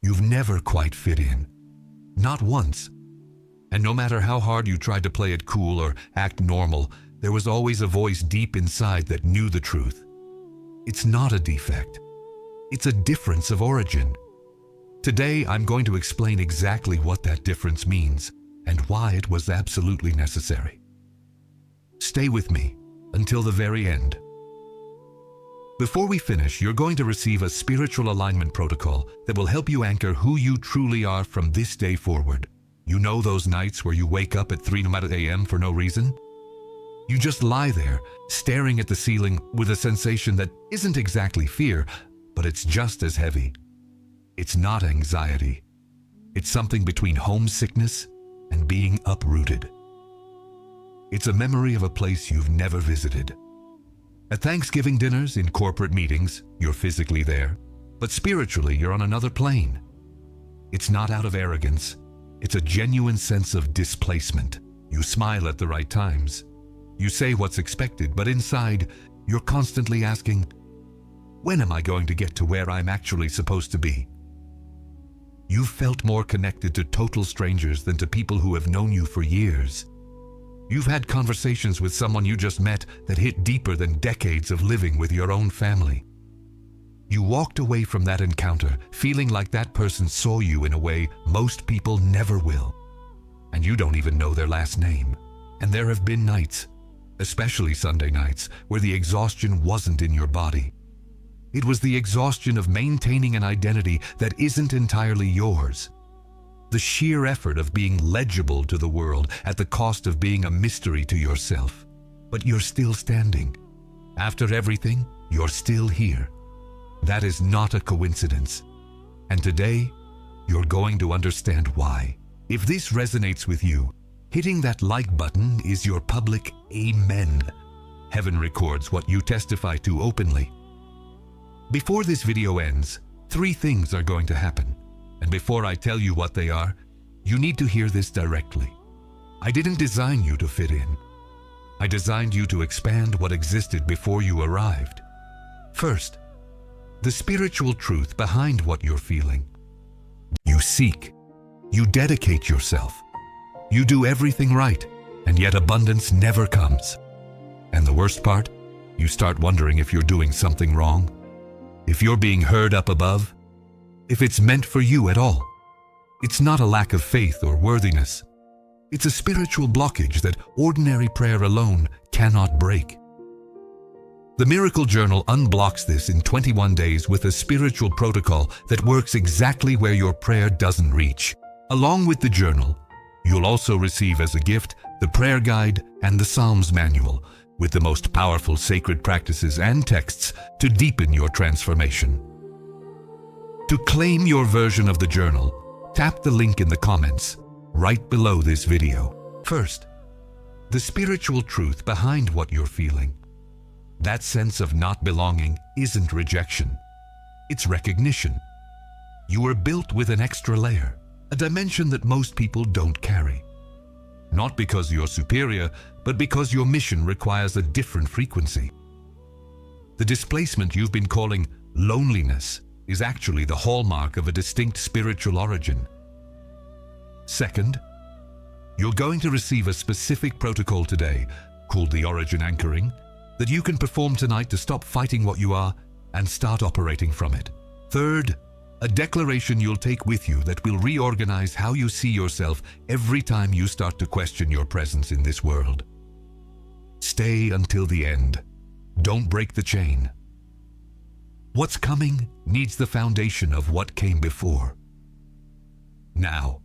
You've never quite fit in. Not once. And no matter how hard you tried to play it cool or act normal, there was always a voice deep inside that knew the truth. It's not a defect. It's a difference of origin. Today, I'm going to explain exactly what that difference means and why it was absolutely necessary. Stay with me until the very end. Before we finish, you're going to receive a spiritual alignment protocol that will help you anchor who you truly are from this day forward. You know those nights where you wake up at 3 a.m. for no reason? You just lie there, staring at the ceiling with a sensation that isn't exactly fear, but it's just as heavy. It's not anxiety. It's something between homesickness and being uprooted. It's a memory of a place you've never visited. At Thanksgiving dinners, in corporate meetings, you're physically there, but spiritually you're on another plane. It's not out of arrogance. It's a genuine sense of displacement. You smile at the right times. You say what's expected, but inside, you're constantly asking, when am I going to get to where I'm actually supposed to be? You've felt more connected to total strangers than to people who have known you for years. You've had conversations with someone you just met that hit deeper than decades of living with your own family. You walked away from that encounter feeling like that person saw you in a way most people never will. And you don't even know their last name. And there have been nights, especially Sunday nights, where the exhaustion wasn't in your body. It was the exhaustion of maintaining an identity that isn't entirely yours. The sheer effort of being legible to the world at the cost of being a mystery to yourself. But you're still standing. After everything, you're still here. That is not a coincidence. And today, you're going to understand why. If this resonates with you, hitting that like button is your public amen. Heaven records what you testify to openly. Before this video ends, 3 things are going to happen. And before I tell you what they are, you need to hear this directly. I didn't design you to fit in. I designed you to expand what existed before you arrived. First, the spiritual truth behind what you're feeling. You seek. You dedicate yourself. You do everything right, and yet abundance never comes. And the worst part, you start wondering if you're doing something wrong, if you're being heard up above, if it's meant for you at all. It's not a lack of faith or worthiness. It's a spiritual blockage that ordinary prayer alone cannot break. The Miracle Journal unblocks this in 21 days with a spiritual protocol that works exactly where your prayer doesn't reach. Along with the journal, you'll also receive as a gift the prayer guide and the Psalms manual with the most powerful sacred practices and texts to deepen your transformation. To claim your version of the journal, tap the link in the comments right below this video. First, the spiritual truth behind what you're feeling. That sense of not belonging isn't rejection. It's recognition. You were built with an extra layer, a dimension that most people don't carry. Not because you're superior, but because your mission requires a different frequency. The displacement you've been calling loneliness is actually the hallmark of a distinct spiritual origin. Second, you're going to receive a specific protocol today, called the Origin Anchoring, that you can perform tonight to stop fighting what you are and start operating from it. Third, a declaration you'll take with you that will reorganize how you see yourself every time you start to question your presence in this world. Stay until the end. Don't break the chain. What's coming needs the foundation of what came before. Now,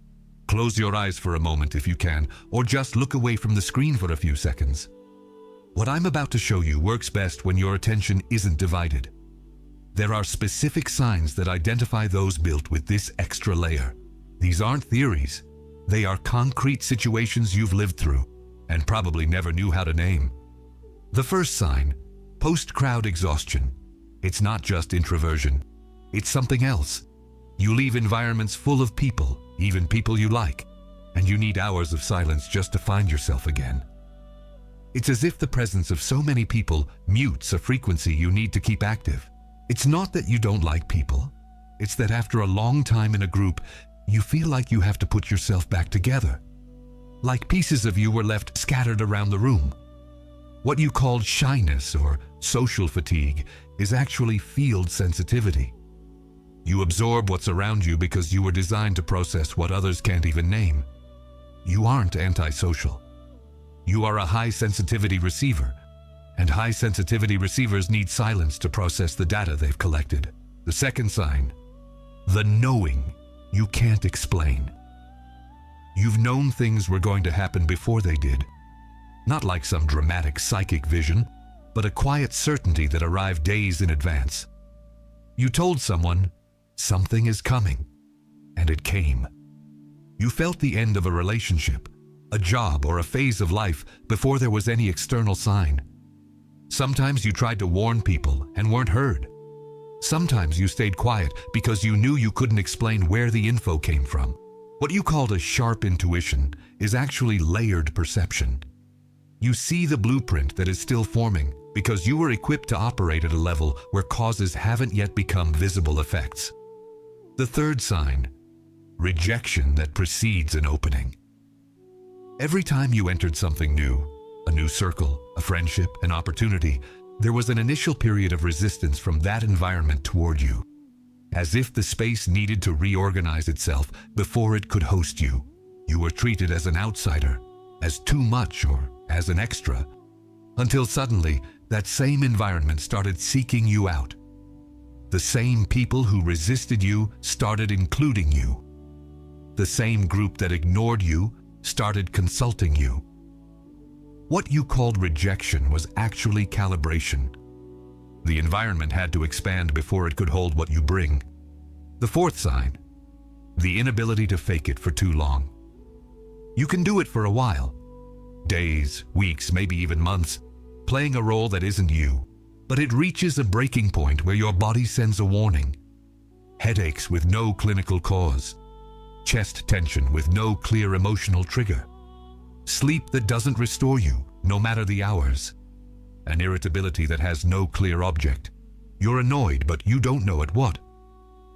close your eyes for a moment if you can, or just look away from the screen for a few seconds. What I'm about to show you works best when your attention isn't divided. There are specific signs that identify those built with this extra layer. These aren't theories. They are concrete situations you've lived through and probably never knew how to name. The first sign, post-crowd exhaustion. It's not just introversion. It's something else. You leave environments full of people, even people you like, and you need hours of silence just to find yourself again. It's as if the presence of so many people mutes a frequency you need to keep active. It's not that you don't like people. It's that after a long time in a group, you feel like you have to put yourself back together. Like pieces of you were left scattered around the room. What you called shyness or social fatigue is actually field sensitivity. You absorb what's around you because you were designed to process what others can't even name. You aren't antisocial. You are a high sensitivity receiver, and high sensitivity receivers need silence to process the data they've collected. The second sign, the knowing you can't explain. You've known things were going to happen before they did. Not like some dramatic psychic vision, but a quiet certainty that arrived days in advance. You told someone, something is coming, and it came. You felt the end of a relationship, a job, or a phase of life before there was any external sign. Sometimes you tried to warn people and weren't heard. Sometimes you stayed quiet because you knew you couldn't explain where the info came from. What you called a sharp intuition is actually layered perception. You see the blueprint that is still forming because you were equipped to operate at a level where causes haven't yet become visible effects. The third sign, rejection that precedes an opening. Every time you entered something new, a new circle, a friendship, an opportunity, there was an initial period of resistance from that environment toward you, as if the space needed to reorganize itself before it could host you. You were treated as an outsider, as too much, or as an extra, until suddenly that same environment started seeking you out. The same people who resisted you started including you. The same group that ignored you started consulting you. What you called rejection was actually calibration. The environment had to expand before it could hold what you bring. The fourth sign, the inability to fake it for too long. You can do it for a while, days, weeks, maybe even months, playing a role that isn't you, but it reaches a breaking point where your body sends a warning. Headaches with no clinical cause, chest tension with no clear emotional trigger, sleep that doesn't restore you, no matter the hours, an irritability that has no clear object. You're annoyed, but you don't know at what.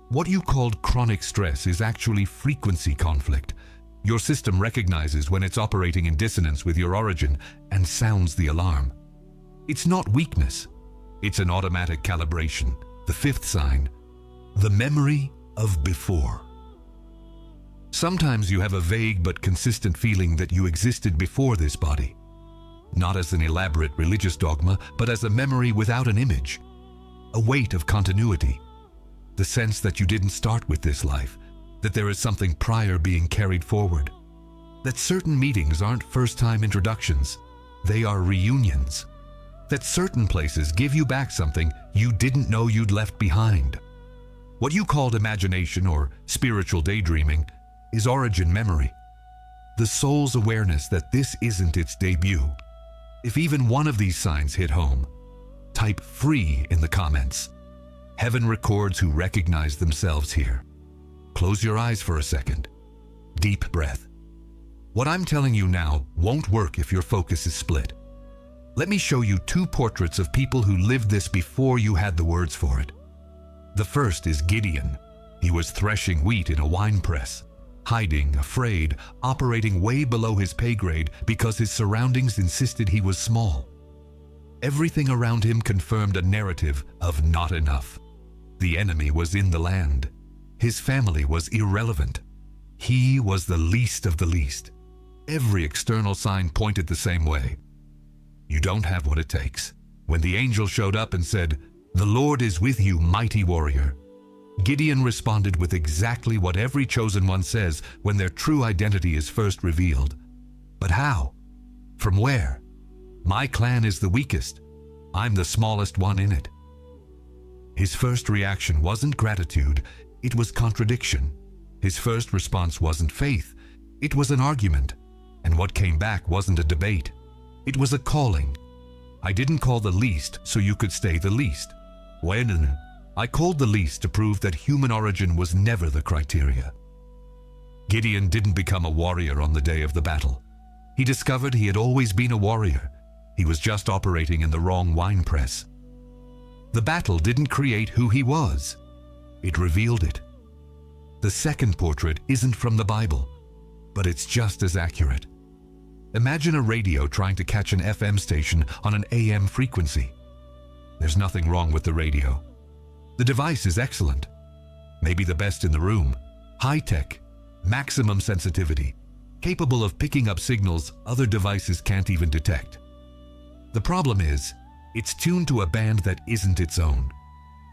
What you called chronic stress is actually frequency conflict. Your system recognizes when it's operating in dissonance with your origin and sounds the alarm. It's not weakness. It's an automatic calibration. The fifth sign, the memory of before. Sometimes you have a vague but consistent feeling that you existed before this body. Not as an elaborate religious dogma, but as a memory without an image. A weight of continuity. The sense that you didn't start with this life, that there is something prior being carried forward. That certain meetings aren't first-time introductions, they are reunions. That certain places give you back something you didn't know you'd left behind. What you called imagination or spiritual daydreaming is origin memory. The soul's awareness that this isn't its debut. If even one of these signs hit home, type free in the comments. Heaven records who recognize themselves here. Close your eyes for a second. Deep breath. What I'm telling you now won't work if your focus is split. Let me show you two portraits of people who lived this before you had the words for it. The first is Gideon. He was threshing wheat in a wine press, hiding, afraid, operating way below his pay grade because his surroundings insisted he was small. Everything around him confirmed a narrative of not enough. The enemy was in the land. His family was irrelevant. He was the least of the least. Every external sign pointed the same way. You don't have what it takes. When the angel showed up and said, "The Lord is with you, mighty warrior," Gideon responded with exactly what every chosen one says when their true identity is first revealed. But how? From where? My clan is the weakest. I'm the smallest one in it. His first reaction wasn't gratitude, it was contradiction. His first response wasn't faith, it was an argument. And what came back wasn't a debate. It was a calling. I didn't call the least so you could stay the least. When I called the least to prove that human origin was never the criteria. Gideon didn't become a warrior on the day of the battle. He discovered he had always been a warrior. He was just operating in the wrong wine press. The battle didn't create who he was. It revealed it. The second portrait isn't from the Bible, but it's just as accurate. Imagine a radio trying to catch an FM station on an AM frequency. There's nothing wrong with the radio. The device is excellent, maybe the best in the room, high-tech, maximum sensitivity, capable of picking up signals other devices can't even detect. The problem is, it's tuned to a band that isn't its own,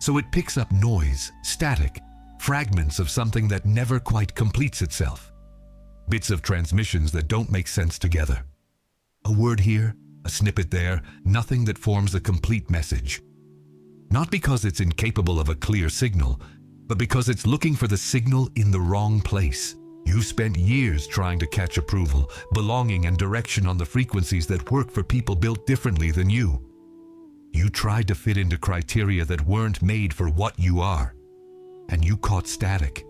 so it picks up noise, static, fragments of something that never quite completes itself. Bits of transmissions that don't make sense together. A word here, a snippet there, nothing that forms a complete message. Not because it's incapable of a clear signal, but because it's looking for the signal in the wrong place. You spent years trying to catch approval, belonging, and direction on the frequencies that work for people built differently than you. You tried to fit into criteria that weren't made for what you are, and you caught static.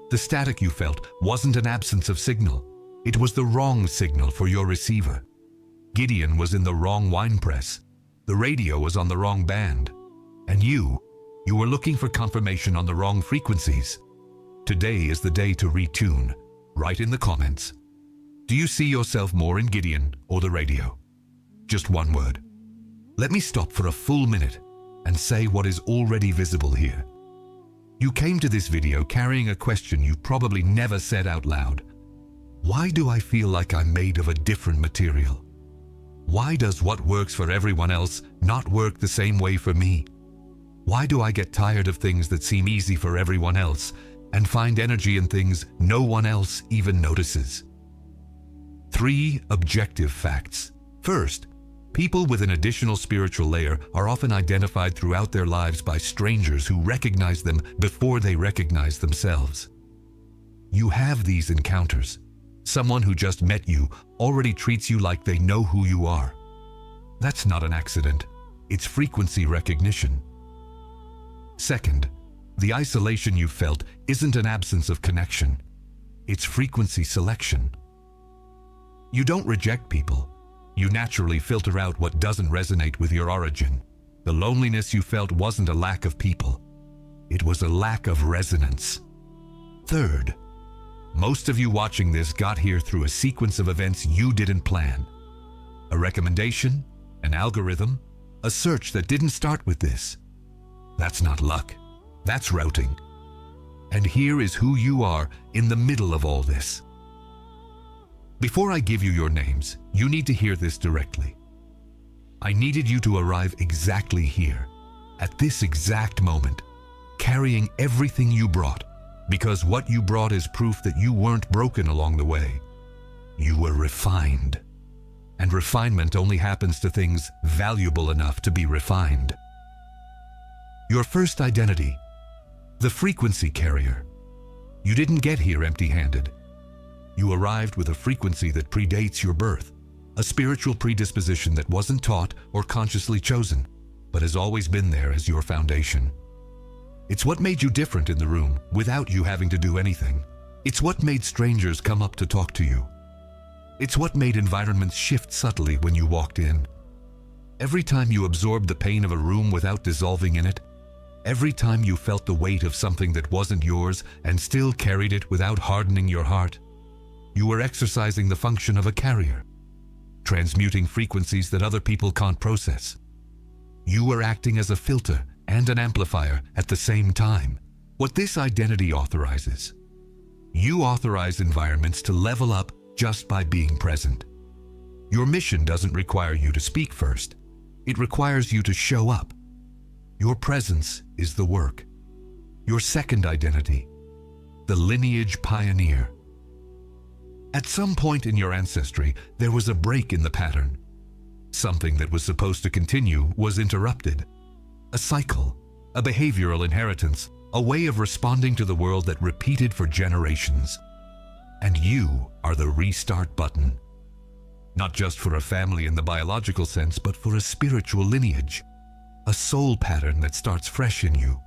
The static you felt wasn't an absence of signal. It was the wrong signal for your receiver. Gideon was in the wrong wine press. The radio was on the wrong band. And you were looking for confirmation on the wrong frequencies. Today is the day to retune. Write in the comments. Do you see yourself more in Gideon or the radio? Just one word. Let me stop for a full minute and say what is already visible here. You came to this video carrying a question you probably never said out loud. Why do I feel like I'm made of a different material? Why does what works for everyone else not work the same way for me? Why do I get tired of things that seem easy for everyone else and find energy in things no one else even notices? 3 objective facts. First, people with an additional spiritual layer are often identified throughout their lives by strangers who recognize them before they recognize themselves. You have these encounters. Someone who just met you already treats you like they know who you are. That's not an accident. It's frequency recognition. Second, the isolation you felt isn't an absence of connection. It's frequency selection. You don't reject people. You naturally filter out what doesn't resonate with your origin. The loneliness you felt wasn't a lack of people. It was a lack of resonance. Third, most of you watching this got here through a sequence of events you didn't plan. A recommendation, an algorithm, a search that didn't start with this. That's not luck. That's routing. And here is who you are in the middle of all this. Before I give you your names, you need to hear this directly. I needed you to arrive exactly here, at this exact moment, carrying everything you brought, because what you brought is proof that you weren't broken along the way. You were refined. And refinement only happens to things valuable enough to be refined. Your first identity, the frequency carrier. You didn't get here empty-handed. You arrived with a frequency that predates your birth, a spiritual predisposition that wasn't taught or consciously chosen, but has always been there as your foundation. It's what made you different in the room without you having to do anything. It's what made strangers come up to talk to you. It's what made environments shift subtly when you walked in. Every time you absorbed the pain of a room without dissolving in it, every time you felt the weight of something that wasn't yours and still carried it without hardening your heart, you were exercising the function of a carrier, transmuting frequencies that other people can't process. You were acting as a filter and an amplifier at the same time. What this identity authorizes. You authorize environments to level up just by being present. Your mission doesn't require you to speak first. It requires you to show up. Your presence is the work. Your second identity, the lineage pioneer. At some point in your ancestry, there was a break in the pattern. Something that was supposed to continue was interrupted. A cycle, a behavioral inheritance, a way of responding to the world that repeated for generations. And you are the restart button. Not just for a family in the biological sense, but for a spiritual lineage. A soul pattern that starts fresh in you.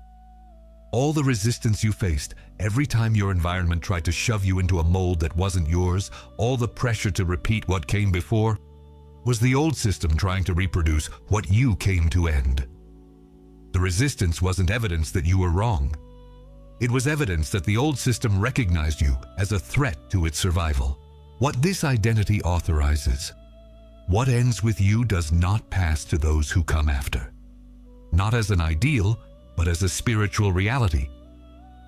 All the resistance you faced every time your environment tried to shove you into a mold that wasn't yours, all the pressure to repeat what came before, was the old system trying to reproduce what you came to end. The resistance wasn't evidence that you were wrong. It was evidence that the old system recognized you as a threat to its survival. What this identity authorizes, what ends with you does not pass to those who come after. Not as an ideal, but as a spiritual reality.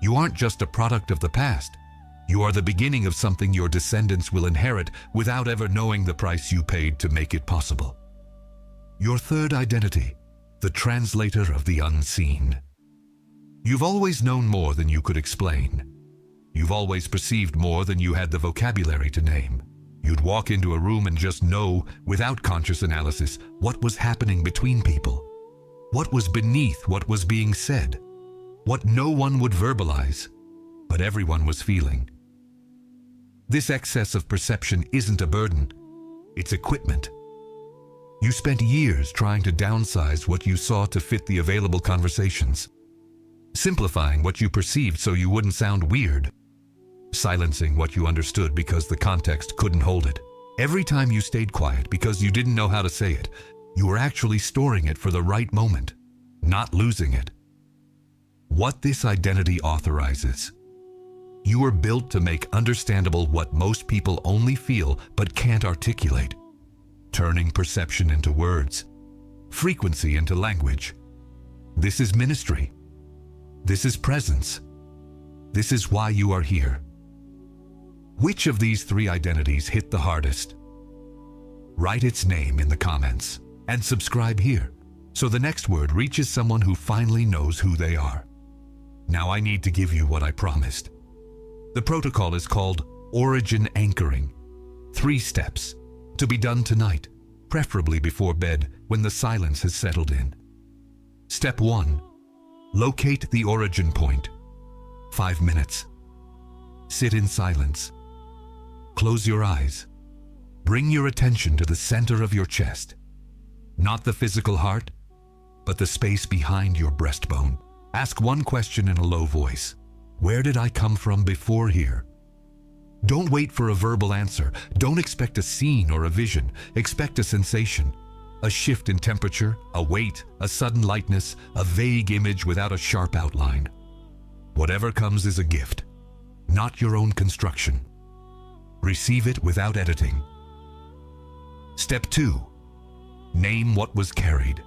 You aren't just a product of the past. You are the beginning of something your descendants will inherit without ever knowing the price you paid to make it possible. Your third identity, the translator of the unseen. You've always known more than you could explain. You've always perceived more than you had the vocabulary to name. You'd walk into a room and just know, without conscious analysis, what was happening between people. What was beneath what was being said. What no one would verbalize, but everyone was feeling. This excess of perception isn't a burden. It's equipment. You spent years trying to downsize what you saw to fit the available conversations. Simplifying what you perceived so you wouldn't sound weird. Silencing what you understood because the context couldn't hold it. Every time you stayed quiet because you didn't know how to say it, you were actually storing it for the right moment, not losing it. What this identity authorizes. You were built to make understandable what most people only feel but can't articulate. Turning perception into words, frequency into language. This is ministry. This is presence. This is why you are here. Which of these three identities hit the hardest? Write its name in the comments and subscribe here so the next word reaches someone who finally knows who they are. Now I need to give you what I promised. The protocol is called Origin Anchoring. 3 steps, to be done tonight, preferably before bed when the silence has settled in. Step 1. Locate the origin point. 5 minutes. Sit in silence. Close your eyes. Bring your attention to the center of your chest. Not the physical heart, but the space behind your breastbone. Ask one question in a low voice. Where did I come from before here? Don't wait for a verbal answer. Don't expect a scene or a vision. Expect a sensation. A shift in temperature, a weight, a sudden lightness, a vague image without a sharp outline. Whatever comes is a gift, not your own construction. Receive it without editing. Step 2. Name what was carried.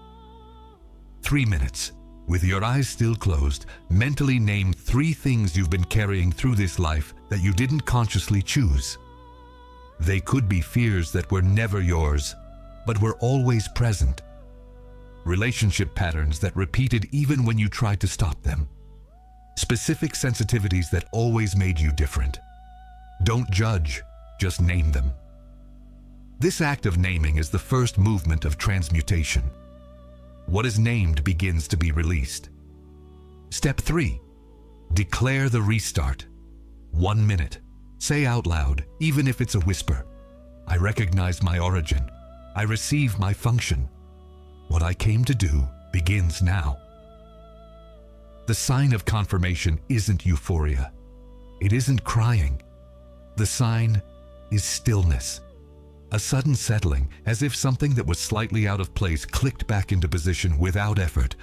3 minutes. With your eyes still closed, mentally name 3 things you've been carrying through this life that you didn't consciously choose. They could be fears that were never yours, but were always present. Relationship patterns that repeated even when you tried to stop them. Specific sensitivities that always made you different. Don't judge, just name them. This act of naming is the first movement of transmutation. What is named begins to be released. Step 3. Declare the restart. 1 minute. Say out loud, even if it's a whisper. I recognize my origin. I receive my function. What I came to do begins now. The sign of confirmation isn't euphoria. It isn't crying. The sign is stillness. A sudden settling, as if something that was slightly out of place clicked back into position without effort.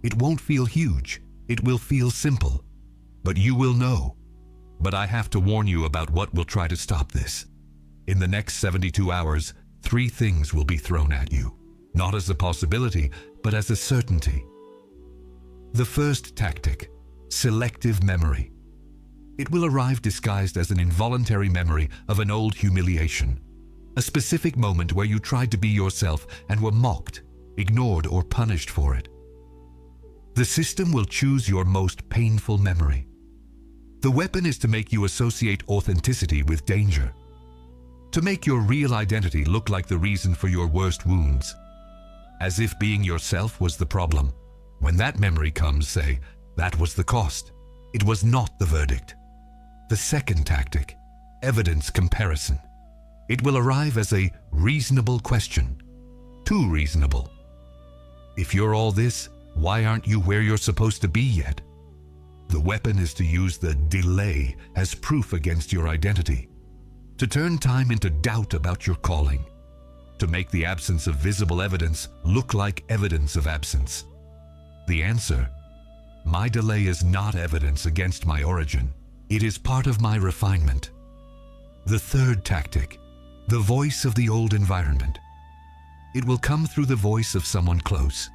It won't feel huge. It will feel simple. But you will know. But I have to warn you about what will try to stop this. In the next 72 hours, 3 things will be thrown at you. Not as a possibility, but as a certainty. The first tactic, selective memory. It will arrive disguised as an involuntary memory of an old humiliation. A specific moment where you tried to be yourself and were mocked, ignored, or punished for it. The system will choose your most painful memory. The weapon is to make you associate authenticity with danger. To make your real identity look like the reason for your worst wounds. As if being yourself was the problem. When that memory comes, say, that was the cost. It was not the verdict. The second tactic, evidence comparison. It will arrive as a reasonable question. Too reasonable. If you're all this, why aren't you where you're supposed to be yet? The weapon is to use the delay as proof against your identity. To turn time into doubt about your calling. To make the absence of visible evidence look like evidence of absence. The answer, My delay is not evidence against my origin. It is part of my refinement. The third tactic, the voice of the old environment. It will come through the voice of someone close,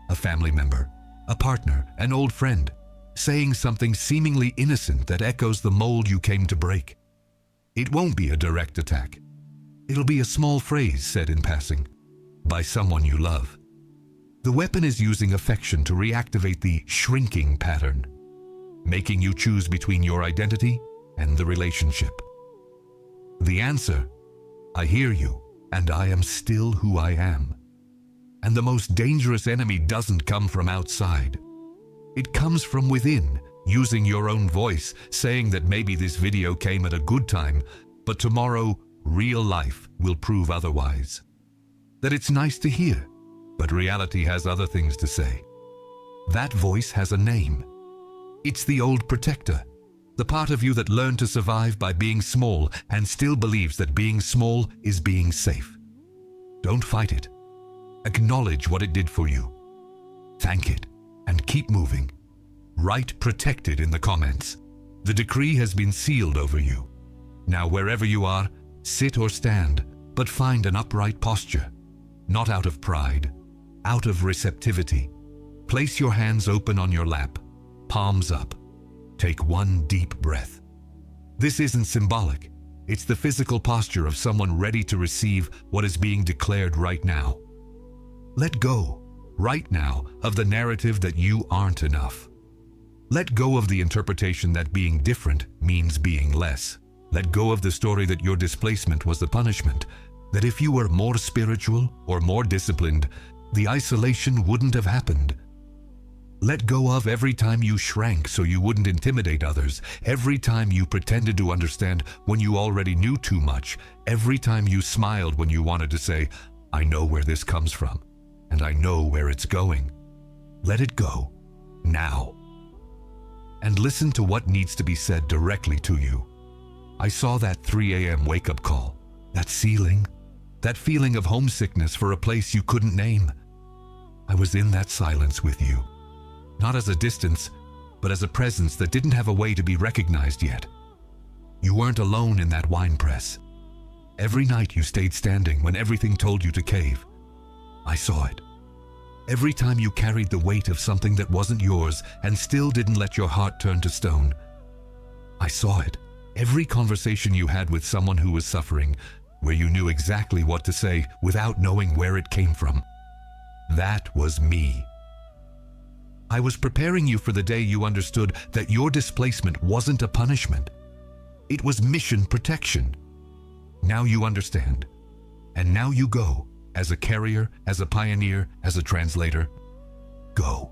a family member, a partner, an old friend, saying something seemingly innocent that echoes the mold you came to break. It won't be a direct attack. It'll be a small phrase said in passing, by someone you love. The weapon is using affection to reactivate the shrinking pattern, making you choose between your identity and the relationship. The answer, I hear you, and I am still who I am. And the most dangerous enemy doesn't come from outside. It comes from within, using your own voice, saying that maybe this video came at a good time, but tomorrow, real life will prove otherwise. That it's nice to hear, but reality has other things to say. That voice has a name. It's the old protector, the part of you that learned to survive by being small and still believes that being small is being safe. Don't fight it. Acknowledge what it did for you. Thank it and keep moving. Write protected in the comments. The decree has been sealed over you. Now wherever you are, sit or stand, but find an upright posture. Not out of pride, out of receptivity. Place your hands open on your lap, palms up. Take one deep breath. This isn't symbolic. It's the physical posture of someone ready to receive what is being declared right now. Let go, right now, of the narrative that you aren't enough. Let go of the interpretation that being different means being less. Let go of the story that your displacement was the punishment, that if you were more spiritual or more disciplined, the isolation wouldn't have happened. Let go of every time you shrank so you wouldn't intimidate others, every time you pretended to understand when you already knew too much, every time you smiled when you wanted to say, I know where this comes from, and I know where it's going. Let it go, now. And listen to what needs to be said directly to you. I saw that 3 a.m. wake-up call, that ceiling, that feeling of homesickness for a place you couldn't name. I was in that silence with you, not as a distance, but as a presence that didn't have a way to be recognized yet. You weren't alone in that wine press. Every night you stayed standing when everything told you to cave. I saw it. Every time you carried the weight of something that wasn't yours and still didn't let your heart turn to stone. I saw it. Every conversation you had with someone who was suffering, where you knew exactly what to say without knowing where it came from. That was me. I was preparing you for the day you understood that your displacement wasn't a punishment. It was mission protection. Now you understand. And now you go, as a carrier, as a pioneer, as a translator. Go.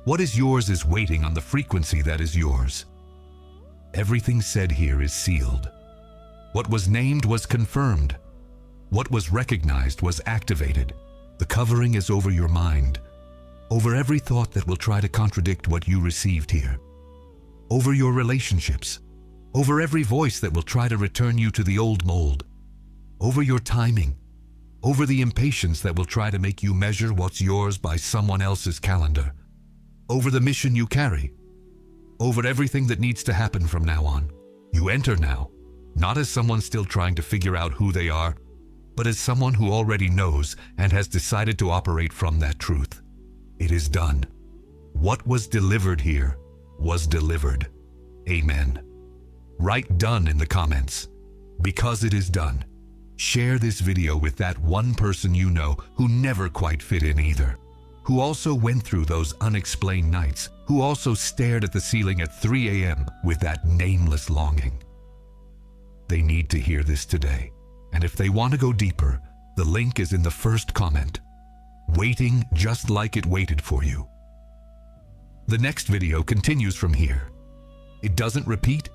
What is yours is waiting on the frequency that is yours. Everything said here is sealed. What was named was confirmed. What was recognized was activated. The covering is over your mind, over every thought that will try to contradict what you received here, over your relationships, over every voice that will try to return you to the old mold, over your timing, over the impatience that will try to make you measure what's yours by someone else's calendar, over the mission you carry, over everything that needs to happen from now on. You enter now, not as someone still trying to figure out who they are, but as someone who already knows and has decided to operate from that truth. It is done. What was delivered here was delivered. Amen. Write done in the comments. Because it is done. Share this video with that one person you know who never quite fit in either, who also went through those unexplained nights, who also stared at the ceiling at 3 a.m. with that nameless longing. They need to hear this today. And if they want to go deeper, the link is in the first comment. Waiting just like it waited for you. The next video continues from here. It doesn't repeat,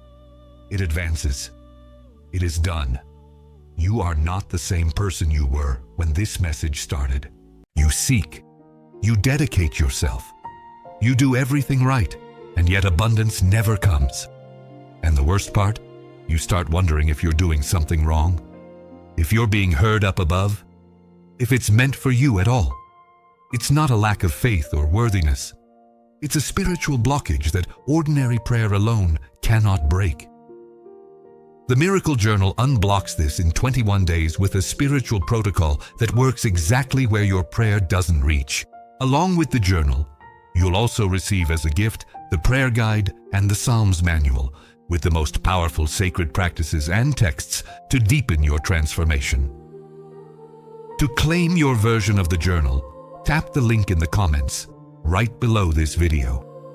it advances. It is done. You are not the same person you were when this message started. You seek. You dedicate yourself. You do everything right, and yet abundance never comes. And the worst part, you start wondering if you're doing something wrong, if you're being heard up above, if it's meant for you at all. It's not a lack of faith or worthiness. It's a spiritual blockage that ordinary prayer alone cannot break. The Miracle Journal unblocks this in 21 days with a spiritual protocol that works exactly where your prayer doesn't reach. Along with the journal, you'll also receive as a gift the prayer guide and the Psalms manual with the most powerful sacred practices and texts to deepen your transformation. To claim your version of the journal, tap the link in the comments right below this video.